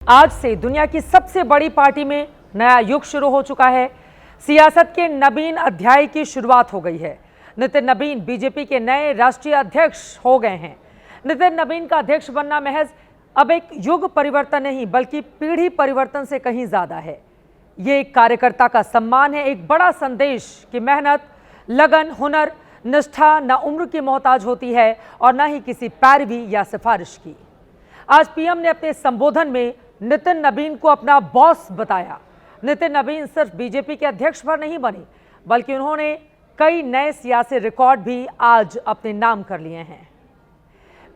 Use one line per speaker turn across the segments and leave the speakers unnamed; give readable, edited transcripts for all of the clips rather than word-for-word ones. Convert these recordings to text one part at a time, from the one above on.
आज से दुनिया की सबसे बड़ी पार्टी में नया युग शुरू हो चुका है। सियासत के नवीन अध्याय की शुरुआत हो गई है। नितिन नवीन बीजेपी के नए राष्ट्रीय अध्यक्ष हो गए हैं। नितिन नवीन का अध्यक्ष बनना महज अब एक युग परिवर्तन नहीं बल्कि पीढ़ी परिवर्तन से कहीं ज्यादा है। ये एक कार्यकर्ता का सम्मान है, एक बड़ा संदेश कि मेहनत, लगन, हुनर, निष्ठा न उम्र की मोहताज होती है और न ही किसी पैरवी या सिफारिश की। आज पीएम ने अपने संबोधन में नितिन नवीन को अपना बॉस बताया। नितिन नवीन सिर्फ बीजेपी के अध्यक्ष पर नहीं बने बल्कि उन्होंने कई नए सियासी रिकॉर्ड भी आज अपने नाम कर लिए हैं।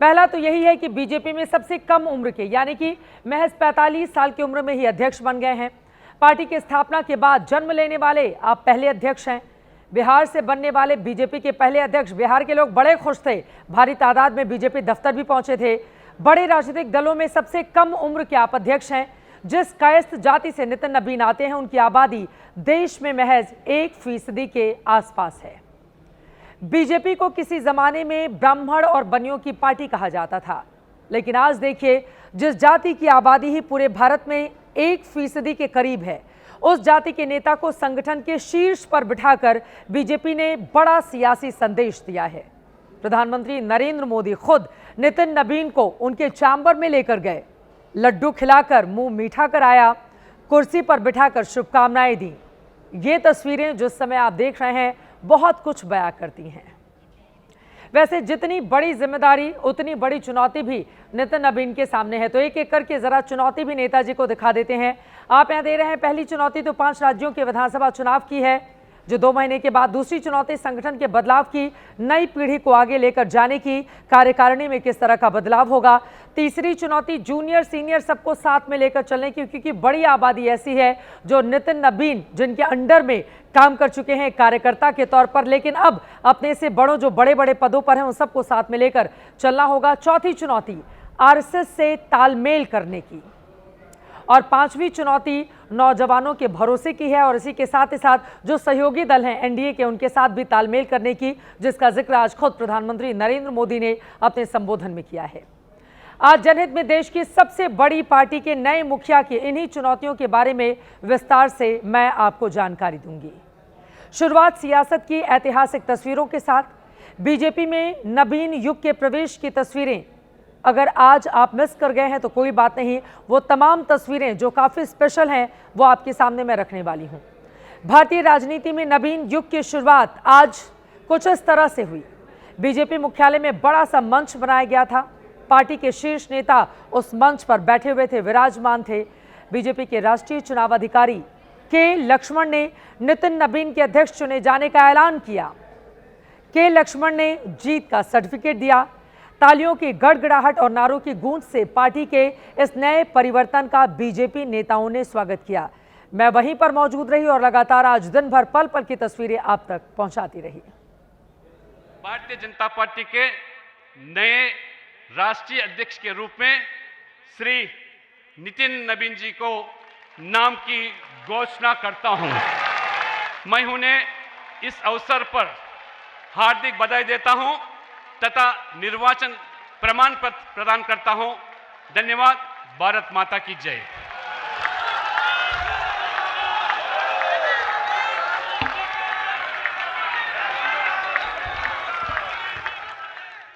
पहला तो यही है कि बीजेपी में सबसे कम उम्र के यानी कि महज 45 साल की उम्र में ही अध्यक्ष बन गए हैं। पार्टी की स्थापना के बाद जन्म लेने वाले आप पहले अध्यक्ष हैं। बिहार से बनने वाले बीजेपी के पहले अध्यक्ष। बिहार के लोग बड़े खुश थे, भारी तादाद में बीजेपी दफ्तर भी पहुंचे थे। बड़े राजनीतिक दलों में सबसे कम उम्र के आप अध्यक्ष हैं। जिस कायस्थ जाति से नितिन नवीन आते हैं उनकी आबादी देश में महज 1% के आसपास है। बीजेपी को किसी जमाने में ब्राह्मण और बनियों की पार्टी कहा जाता था, लेकिन आज देखिए जिस जाति की आबादी ही पूरे भारत में 1% के करीब है, उस जाति के नेता को संगठन के शीर्ष पर बिठाकर बीजेपी ने बड़ा सियासी संदेश दिया है। प्रधानमंत्री नरेंद्र मोदी खुद नितिन नवीन को उनके चैम्बर में लेकर गए, लड्डू खिलाकर मुंह मीठा कराया, कुर्सी पर बिठाकर शुभकामनाएं दी। ये तस्वीरें जिस समय आप देख रहे हैं बहुत कुछ बयां करती हैं। वैसे जितनी बड़ी जिम्मेदारी उतनी बड़ी चुनौती भी नितिन नवीन के सामने है, तो एक एक करके जरा चुनौती भी नेताजी को दिखा देते हैं। आप यहां दे रहे हैं पहली चुनौती तो 5 राज्यों के विधानसभा चुनाव की है जो 2 महीने के बाद। दूसरी चुनौती संगठन के बदलाव की, नई पीढ़ी को आगे लेकर जाने की, कार्यकारिणी में किस तरह का बदलाव होगा। तीसरी चुनौती जूनियर सीनियर सबको साथ में लेकर चलने की, क्योंकि बड़ी आबादी ऐसी है जो नितिन नवीन जिनके अंडर में काम कर चुके हैं कार्यकर्ता के तौर पर, लेकिन अब अपने से बड़ों जो बड़े बड़े पदों पर हैं उन सबको साथ में लेकर चलना होगा। चौथी चुनौती आरएसएस से तालमेल करने की और 5वीं चुनौती नौजवानों के भरोसे की है और इसी के साथ ही साथ जो सहयोगी दल हैं एनडीए के उनके साथ भी तालमेल करने की, जिसका जिक्र आज खुद प्रधानमंत्री नरेंद्र मोदी ने अपने संबोधन में किया है। आज जनहित में देश की सबसे बड़ी पार्टी के नए मुखिया की इन्हीं चुनौतियों के बारे में विस्तार से मैं आपको जानकारी दूंगी। शुरुआत सियासत की ऐतिहासिक तस्वीरों के साथ। बीजेपी में नवीन युग के प्रवेश की तस्वीरें अगर आज आप मिस कर गए हैं तो कोई बात नहीं, वो तमाम तस्वीरें जो काफ़ी स्पेशल हैं वो आपके सामने मैं रखने वाली हूं। भारतीय राजनीति में नवीन युग की शुरुआत आज कुछ इस तरह से हुई। बीजेपी मुख्यालय में बड़ा सा मंच बनाया गया था। पार्टी के शीर्ष नेता उस मंच पर बैठे हुए थे, विराजमान थे। बीजेपी के राष्ट्रीय चुनाव अधिकारी के लक्ष्मण ने नितिन नवीन के अध्यक्ष चुने जाने का ऐलान किया। के लक्ष्मण ने जीत का सर्टिफिकेट दिया। तालियों की गड़गड़ाहट और नारों की गूंज से पार्टी के इस नए परिवर्तन का बीजेपी नेताओं ने स्वागत किया। मैं वहीं पर मौजूद रही और लगातार आज दिन भर पल पल की तस्वीरें आप तक पहुंचाती रही।
भारतीय जनता पार्टी के नए राष्ट्रीय अध्यक्ष के रूप में श्री नितिन नवीन जी को नाम की घोषणा करता हूं। मैं उन्हें इस अवसर पर हार्दिक बधाई देता हूं तथा निर्वाचन प्रमाण पत्र प्रदान करता हूं। धन्यवाद। भारत माता की जय।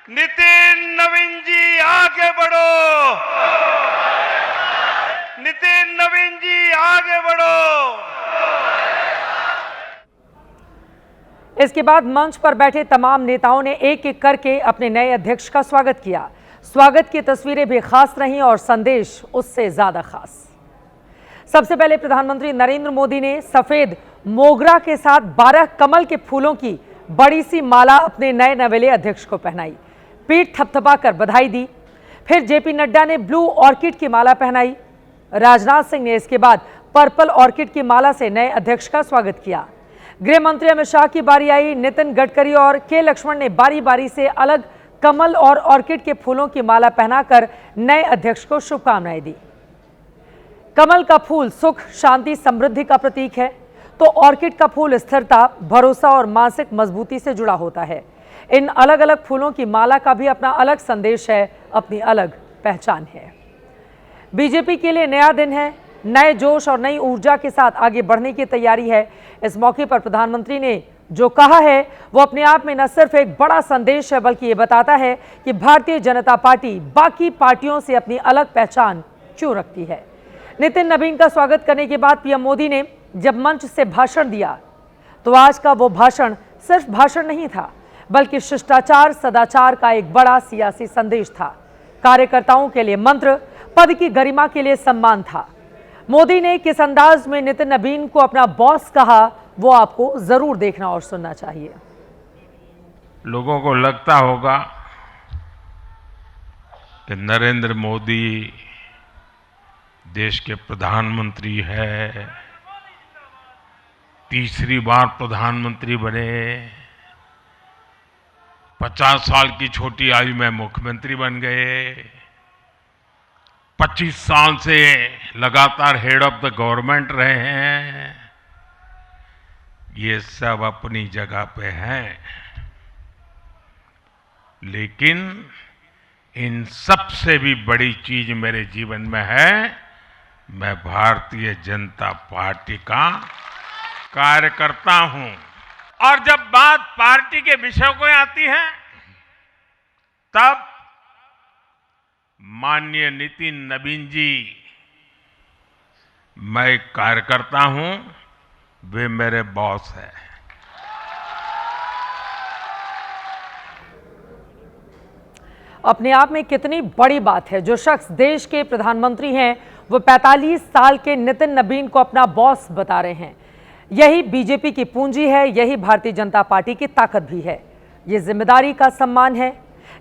नितिन नवीन जी आगे बढ़ो। नितिन नवीन जी आगे बढ़ो।
इसके बाद मंच पर बैठे तमाम नेताओं ने एक एक करके अपने नए अध्यक्ष का स्वागत किया। स्वागत की तस्वीरें भी खास रहीं और संदेश उससे ज्यादा खास। सबसे पहले प्रधानमंत्री नरेंद्र मोदी ने सफेद मोगरा के साथ 12 कमल के फूलों की बड़ी सी माला अपने नए नवेले अध्यक्ष को पहनाई, पीठ थपथपाकर बधाई दी। फिर जेपी नड्डा ने ब्लू ऑर्किड की माला पहनाई। राजनाथ सिंह ने इसके बाद पर्पल ऑर्किड की माला से नए अध्यक्ष का स्वागत किया। गृह मंत्री अमित शाह की बारी आई। नितिन गडकरी और के लक्ष्मण ने बारी बारी से अलग कमल और ऑर्किड के फूलों की माला पहनाकर नए अध्यक्ष को शुभकामनाएं दी। कमल का फूल सुख, शांति, समृद्धि का प्रतीक है, तो ऑर्किड का फूल स्थिरता, भरोसा और मानसिक मजबूती से जुड़ा होता है। इन अलग अलग फूलों की माला का भी अपना अलग संदेश है, अपनी अलग पहचान है। बीजेपी के लिए नया दिन है, नए जोश और नई ऊर्जा के साथ आगे बढ़ने की तैयारी है। इस मौके पर प्रधानमंत्री ने जो कहा है वो अपने आप में न सिर्फ एक बड़ा संदेश है, बल्कि ये बताता है कि भारतीय जनता पार्टी बाकी पार्टियों से अपनी अलग पहचान क्यों रखती है। नितिन नवीन का स्वागत करने के बाद पीएम मोदी ने जब मंच से भाषण दिया तो आज का वो भाषण सिर्फ भाषण नहीं था, बल्कि शिष्टाचार सदाचार का एक बड़ा सियासी संदेश था। कार्यकर्ताओं के लिए मंत्र, पद की गरिमा के लिए सम्मान था। मोदी ने किस अंदाज में नितिन नवीन को अपना बॉस कहा, वो आपको जरूर देखना और सुनना चाहिए।
लोगों को लगता होगा कि नरेंद्र मोदी देश के प्रधानमंत्री है, तीसरी बार प्रधानमंत्री बने, 50 साल की छोटी आयु में मुख्यमंत्री बन गए, 25 साल से लगातार हेड ऑफ द गवर्नमेंट रहे हैं। ये सब अपनी जगह पे हैं, लेकिन इन सबसे भी बड़ी चीज मेरे जीवन में है, मैं भारतीय जनता पार्टी का कार्यकर्ता हूं। और जब बात पार्टी के विषयों को आती है, तब माननीय नितिन नवीन जी, मैं एक कार्यकर्ता हूं, वे मेरे बॉस हैं।
अपने आप में कितनी बड़ी बात है, जो शख्स देश के प्रधानमंत्री हैं वो 45 साल के नितिन नवीन को अपना बॉस बता रहे हैं। यही बीजेपी की पूंजी है, यही भारतीय जनता पार्टी की ताकत भी है। ये जिम्मेदारी का सम्मान है,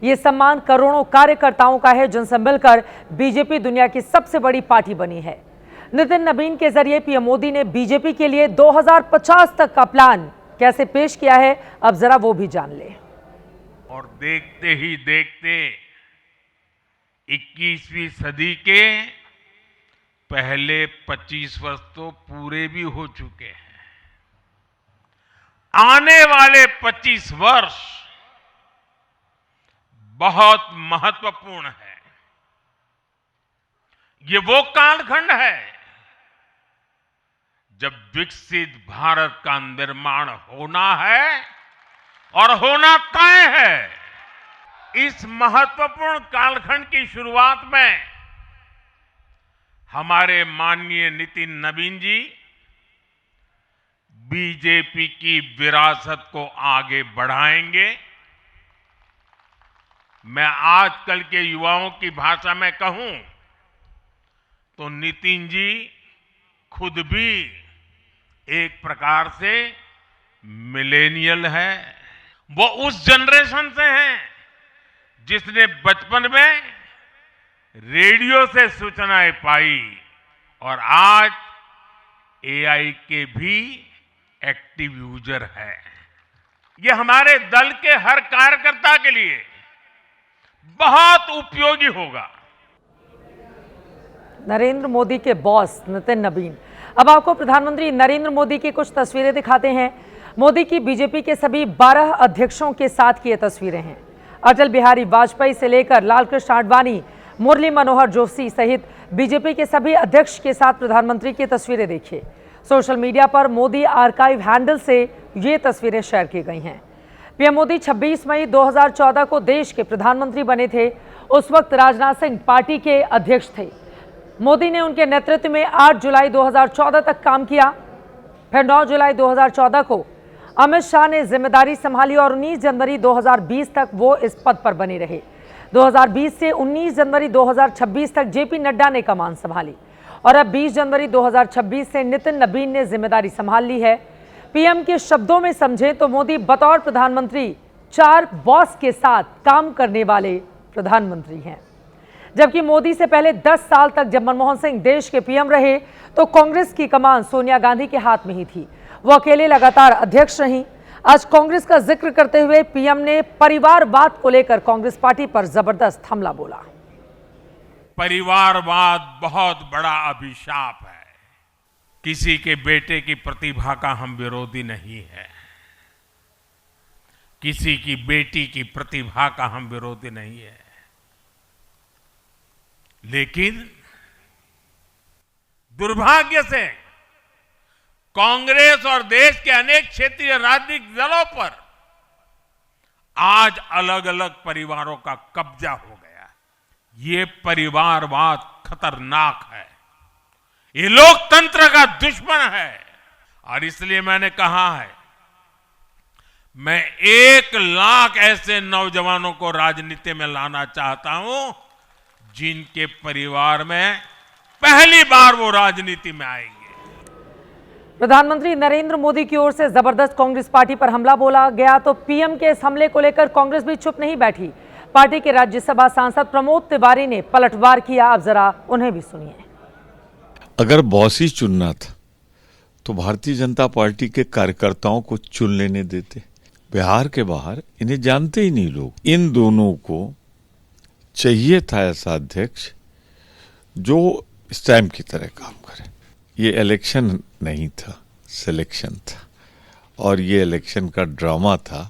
ये सम्मान करोड़ों कार्यकर्ताओं का है जिनसे मिलकर बीजेपी दुनिया की सबसे बड़ी पार्टी बनी है। नितिन नवीन के जरिए पीएम मोदी ने बीजेपी के लिए 2050 तक का प्लान कैसे पेश किया है, अब जरा वो भी जान ले।
और देखते ही देखते 21वीं सदी के पहले 25 वर्ष तो पूरे भी हो चुके हैं। आने वाले 25 वर्ष बहुत महत्वपूर्ण है। ये वो कालखंड है जब विकसित भारत का निर्माण होना है और होना तय है। इस महत्वपूर्ण कालखंड की शुरुआत में हमारे माननीय नितिन नवीन जी बीजेपी की विरासत को आगे बढ़ाएंगे। मैं आजकल के युवाओं की भाषा में कहूं तो नितिन जी खुद भी एक प्रकार से मिलेनियल है। वो उस जनरेशन से हैं जिसने बचपन में रेडियो से सूचनाएं पाई और आज एआई के भी एक्टिव यूजर है। ये हमारे दल के हर कार्यकर्ता के लिए बहुत उपयोगी होगा।
नरेंद्र मोदी के बॉस नितिन नवीन। अब आपको प्रधानमंत्री नरेंद्र मोदी की कुछ तस्वीरें दिखाते हैं। मोदी की बीजेपी के सभी 12 अध्यक्षों के साथ की ये तस्वीरें हैं। अटल बिहारी वाजपेयी से लेकर लालकृष्ण आडवाणी, मुरली मनोहर जोशी सहित बीजेपी के सभी अध्यक्ष के साथ प्रधानमंत्री की तस्वीरें देखिए। सोशल मीडिया पर मोदी आर्काइव हैंडल से ये तस्वीरें शेयर की गई हैं। पीएम मोदी 26 मई 2014 को देश के प्रधानमंत्री बने थे। उस वक्त राजनाथ सिंह पार्टी के अध्यक्ष थे। मोदी ने उनके नेतृत्व में 8 जुलाई 2014 तक काम किया। फिर 9 जुलाई 2014 को अमित शाह ने जिम्मेदारी संभाली और 19 जनवरी 2020 तक वो इस पद पर बने रहे। 2020 से 19 जनवरी 2026 तक जेपी नड्डा ने कमान संभाली और अब 20 जनवरी 2026 से नितिन नवीन ने जिम्मेदारी संभाल ली है। पीएम के शब्दों में समझें तो मोदी बतौर प्रधानमंत्री 4 बॉस के साथ काम करने वाले प्रधानमंत्री हैं। जबकि मोदी से पहले 10 साल तक जब मनमोहन सिंह देश के पीएम रहे तो कांग्रेस की कमान सोनिया गांधी के हाथ में ही थी। वो अकेले लगातार अध्यक्ष रहीं। आज कांग्रेस का जिक्र करते हुए पीएम ने परिवारवाद को लेकर कांग्रेस पार्टी पर जबरदस्त हमला बोला।
परिवारवाद बहुत बड़ा अभिशाप है। किसी के बेटे की प्रतिभा का हम विरोधी नहीं है, किसी की बेटी की प्रतिभा का हम विरोधी नहीं है, लेकिन दुर्भाग्य से कांग्रेस और देश के अनेक क्षेत्रीय राजनीतिक दलों पर आज अलग अलग परिवारों का कब्जा हो गया है। ये परिवारवाद खतरनाक है, ये लोकतंत्र का दुश्मन है। और इसलिए मैंने कहा है, मैं 1 लाख ऐसे नौजवानों को राजनीति में लाना चाहता हूं जिनके परिवार में पहली बार वो राजनीति में आएंगे।
प्रधानमंत्री नरेंद्र मोदी की ओर से जबरदस्त कांग्रेस पार्टी पर हमला बोला गया तो पीएम के इस हमले को लेकर कांग्रेस भी चुप नहीं बैठी। पार्टी के राज्यसभा सांसद प्रमोद तिवारी ने पलटवार किया। अब जरा उन्हें भी सुनिए।
अगर बॉस ही चुनना था तो भारतीय जनता पार्टी के कार्यकर्ताओं को चुन लेने देते। बिहार के बाहर इन्हें जानते ही नहीं लोग। इन दोनों को चाहिए था ऐसा अध्यक्ष जो स्टैम्प की तरह काम करे। ये इलेक्शन नहीं था, सिलेक्शन था, और ये इलेक्शन का ड्रामा था।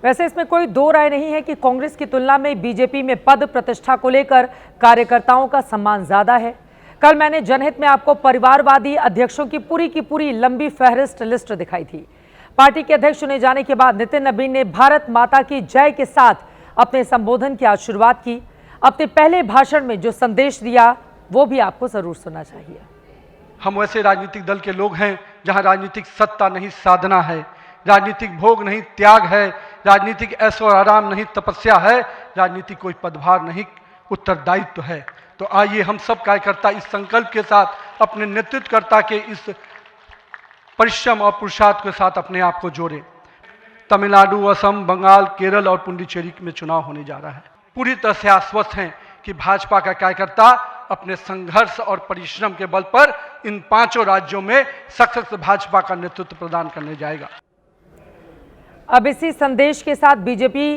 वैसे इसमें कोई दो राय नहीं है कि कांग्रेस की तुलना में बीजेपी में पद प्रतिष्ठा को लेकर कार्यकर्ताओं का सम्मान ज्यादा है। कल मैंने जनहित में आपको परिवारवादी अध्यक्षों की पूरी लंबी फहरिस्त लिस्ट दिखाई थी। पार्टी के अध्यक्ष चुने जाने के बाद नितिन नबीन ने भारत माता की जय के साथ अपने संबोधन की आज शुरुआत की। अपने पहले भाषण में जो संदेश दिया वो भी आपको जरूर सुनना चाहिए।
हम वैसे राजनीतिक दल के लोग हैं जहां राजनीतिक सत्ता नहीं साधना है, राजनीतिक भोग नहीं त्याग है, राजनीतिक ऐशो आराम नहीं तपस्या है, राजनीतिक कोई पदभार नहीं उत्तरदायित्व है। तो आइए हम सब कार्यकर्ता इस संकल्प के साथ अपने नेतृत्वकर्ता के इस परिश्रम और पुरुषार्थ के साथ अपने आप को जोड़ें। तमिलनाडु, असम, बंगाल, केरल और पुडुचेरी में चुनाव होने जा रहा है। पूरी तरह से आश्वस्त हैं कि भाजपा का कार्यकर्ता अपने संघर्ष और परिश्रम के बल पर इन 5 राज्यों में सशक्त भाजपा का नेतृत्व प्रदान करने जाएगा।
अब इसी संदेश के साथ बीजेपी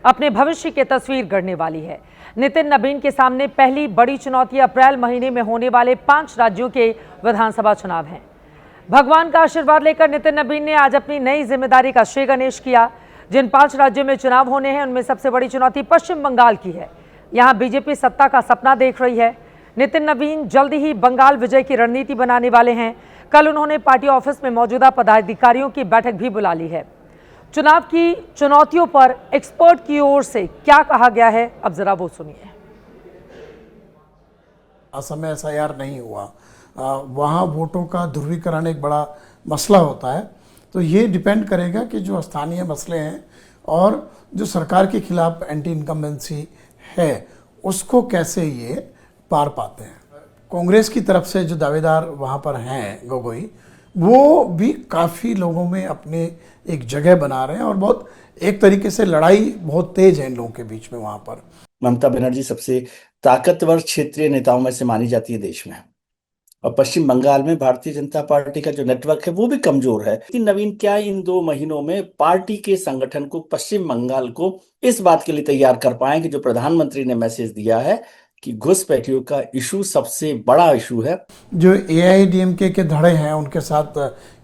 अपने भविष्य की तस्वीर गढ़ने वाली है। नितिन नबीन के सामने पहली बड़ी चुनौती अप्रैल महीने में होने वाले 5 राज्यों के विधानसभा चुनाव हैं। भगवान का आशीर्वाद लेकर नितिन नबीन ने आज अपनी नई जिम्मेदारी का श्री गणेश किया। जिन 5 राज्यों में चुनाव होने हैं उनमें सबसे बड़ी चुनौती पश्चिम बंगाल की है। यहां बीजेपी सत्ता का सपना देख रही है। नितिन नबीन जल्दी ही बंगाल विजय की रणनीति बनाने वाले हैं। कल उन्होंने पार्टी ऑफिस में मौजूदा पदाधिकारियों की बैठक भी बुला ली है। चुनाव की चुनौतियों पर एक्सपर्ट की ओर से क्या कहा गया है, अब जरा वो सुनिए।
असम में SIR नहीं हुआ, वहाँ वोटों का ध्रुवीकरण एक बड़ा मसला होता है। तो ये डिपेंड करेगा कि जो स्थानीय मसले हैं और जो सरकार के खिलाफ एंटी इनकम्बेंसी है उसको कैसे ये पार पाते हैं। कांग्रेस की तरफ से जो दावेदार वहाँ पर हैं गोगोई, वो भी काफ़ी लोगों में अपने एक जगह बना रहे हैं और बहुत एक तरीके से लड़ाई बहुत तेज है इन लोगों के बीच में वहाँ पर।
ममता बनर्जी सबसे ताकतवर क्षेत्रीय नेताओं में से मानी जाती है देश में, और पश्चिम बंगाल में भारतीय जनता पार्टी का जो नेटवर्क है वो भी कमजोर है। नितिन नवीन क्या इन 2 महीनों में पार्टी के संगठन को, पश्चिम बंगाल को इस बात के लिए तैयार कर पाए कि जो प्रधानमंत्री ने मैसेज दिया है कि घुसपैठियों का इशू सबसे बड़ा इशू है।
जो AIADMK के धड़े हैं उनके साथ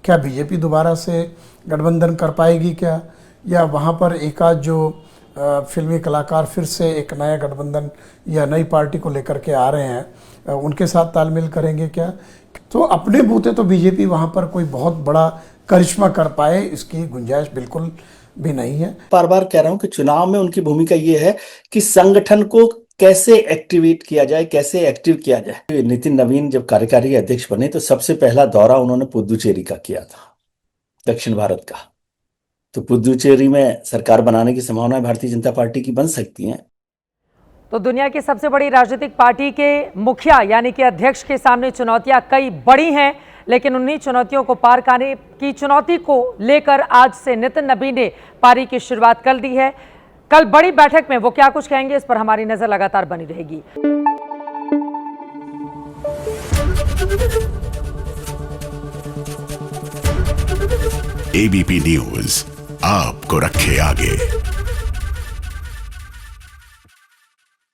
क्या बीजेपी दोबारा से गठबंधन कर पाएगी क्या, या वहाँ पर एक आध जो फिल्मी कलाकार फिर से एक नया गठबंधन या नई पार्टी को लेकर के आ रहे हैं उनके साथ तालमेल करेंगे क्या। तो अपने बूते तो बीजेपी वहाँ पर कोई बहुत बड़ा करिश्मा कर पाए इसकी गुंजाइश बिल्कुल भी नहीं है।
बार बार कह रहा हूँ कि चुनाव में उनकी भूमिका ये है कि संगठन को कैसे एक्टिवेट किया जाए, कैसे एक्टिव किया जाए। नितिन नवीन जब कार्यकारी अध्यक्ष बने तो सबसे पहला दौरा उन्होंने पुदुचेरी का किया था, दक्षिण भारत का। तो पुदुचेरी में सरकार बनाने की संभावनाएं भारतीय जनता पार्टी की बन सकती हैं।
तो दुनिया की सबसे बड़ी राजनीतिक पार्टी के मुखिया यानी कि अध्यक्ष के सामने चुनौतियां कई बड़ी हैं, लेकिन उन्हीं चुनौतियों को पार करने की चुनौती को लेकर आज से नितिन नबीन ने पारी की शुरुआत कर दी है। कल बड़ी बैठक में वो क्या कुछ कहेंगे इस पर हमारी नजर लगातार बनी रहेगी।
ABP न्यूज आपको रखे आगे।